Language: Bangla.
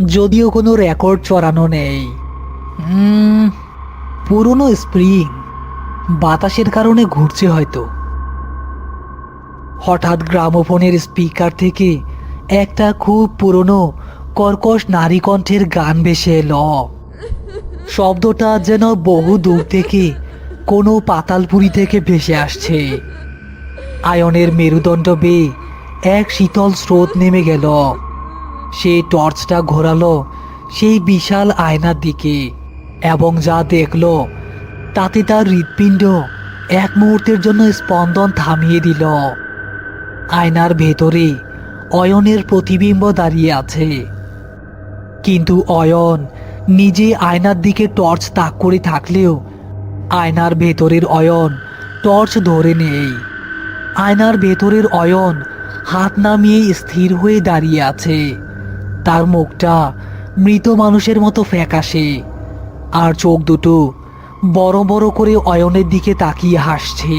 যদিও কোনো রেকর্ড চড়ানো নেই। পুরনো স্প্রিং, বাতাসের কারণে ঘুরছে হয়তো। হঠাৎ গ্রামোফোনের স্পিকার থেকে একটা খুব পুরনো কর্কশ নারী কণ্ঠের গান ভেসে এলো। শব্দটা যেন বহু দূর থেকে কোনো পাতালপুরি থেকে ভেসে আসছে। আয়নের মেরুদণ্ড বেয়ে এক শীতল স্রোত নেমে গেল। সে টর্চটা ঘোরালো সেই বিশাল আয়নার দিকে এবং যা দেখল তাতে তার হৃৎপিণ্ড এক মুহূর্তের জন্য স্পন্দন থামিয়ে দিল। আয়নার ভেতরে অয়নের প্রতিবিম্ব দাঁড়িয়ে আছে, কিন্তু অয়ন নিজে আয়নার দিকে টর্চ তাক করে থাকলেও আয়নার ভেতরের অয়ন টর্চ ধরে নেই। আয়নার ভেতরের অয়ন হাত নামিয়ে স্থির হয়ে দাঁড়িয়ে আছে। তার মুখটা মৃত মানুষের মতো ফ্যাকাশে, আর চোখ দুটো বড় বড় করে অয়নের দিকে তাকিয়ে হাসছে।